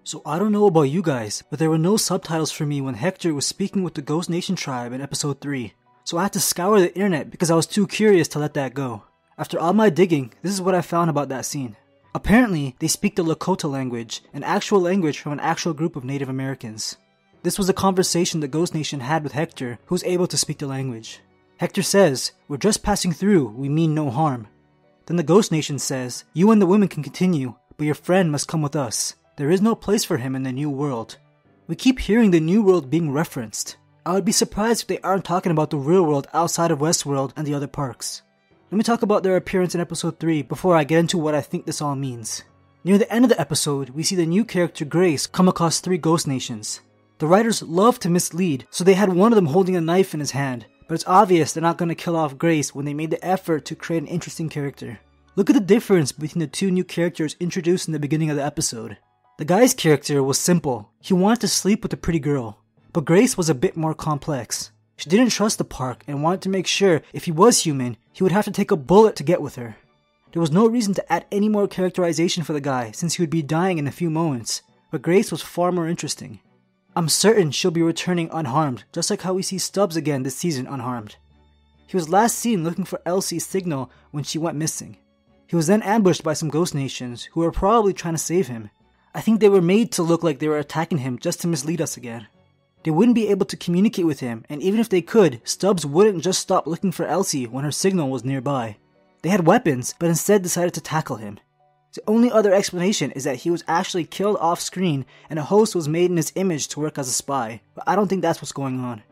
So I don't know about you guys, but there were no subtitles for me when Hector was speaking with the Ghost Nation tribe in episode 3. So I had to scour the internet because I was too curious to let that go. After all my digging, this is what I found about that scene. Apparently, they speak the Lakota language, an actual language from an actual group of Native Americans. This was a conversation the Ghost Nation had with Hector, who was able to speak the language. Hector says, "We're just passing through, we mean no harm." Then the Ghost Nation says, "You and the women can continue, but your friend must come with us. There is no place for him in the New World." We keep hearing the New World being referenced. I would be surprised if they aren't talking about the real world outside of Westworld and the other parks. Let me talk about their appearance in episode 3 before I get into what I think this all means. Near the end of the episode, we see the new character Grace come across 3 Ghost Nations. The writers love to mislead, so they had one of them holding a knife in his hand, but it's obvious they're not going to kill off Grace when they made the effort to create an interesting character. Look at the difference between the 2 new characters introduced in the beginning of the episode. The guy's character was simple. He wanted to sleep with a pretty girl. But Grace was a bit more complex. She didn't trust the park and wanted to make sure if he was human, he would have to take a bullet to get with her. There was no reason to add any more characterization for the guy since he would be dying in a few moments, but Grace was far more interesting. I'm certain she'll be returning unharmed, just like how we see Stubbs again this season unharmed. He was last seen looking for Elsie's signal when she went missing. He was then ambushed by some Ghost Nations who were probably trying to save him. I think they were made to look like they were attacking him just to mislead us again. They wouldn't be able to communicate with him, and even if they could, Stubbs wouldn't just stop looking for Elsie when her signal was nearby. They had weapons, but instead decided to tackle him. The only other explanation is that he was actually killed off screen and a host was made in his image to work as a spy, but I don't think that's what's going on.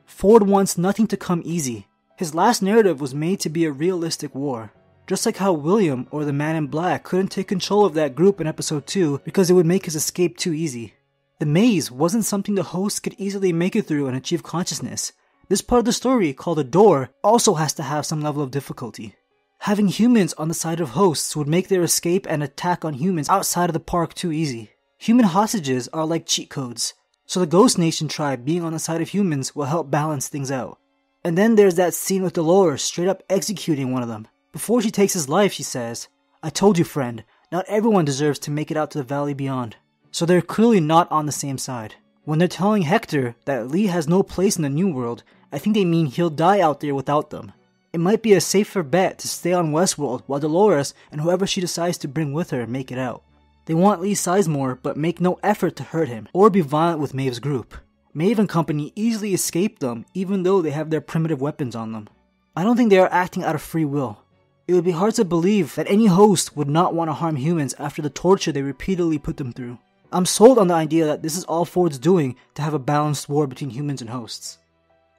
Ford wants nothing to come easy. His last narrative was made to be a realistic war. Just like how William, or the Man in Black, couldn't take control of that group in episode 2 because it would make his escape too easy. The maze wasn't something the host could easily make it through and achieve consciousness. This part of the story, called a door, also has to have some level of difficulty. Having humans on the side of hosts would make their escape and attack on humans outside of the park too easy. Human hostages are like cheat codes, so the Ghost Nation tribe being on the side of humans will help balance things out. And then there's that scene with Dolores straight up executing one of them. Before she takes his life, she says, "I told you, friend, not everyone deserves to make it out to the valley beyond." So they're clearly not on the same side. When they're telling Hector that Lee has no place in the New World, I think they mean he'll die out there without them. It might be a safer bet to stay on Westworld while Dolores and whoever she decides to bring with her make it out. They want Lee Sizemore but make no effort to hurt him or be violent with Maeve's group. Maeve and company easily escape them even though they have their primitive weapons on them. I don't think they are acting out of free will. It would be hard to believe that any host would not want to harm humans after the torture they repeatedly put them through. I'm sold on the idea that this is all Ford's doing to have a balanced war between humans and hosts.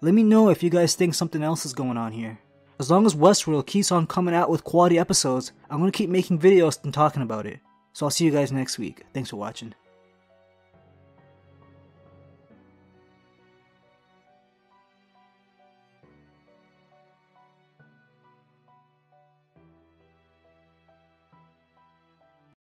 Let me know if you guys think something else is going on here. As long as Westworld keeps on coming out with quality episodes, I'm going to keep making videos and talking about it. So I'll see you guys next week. Thanks for watching.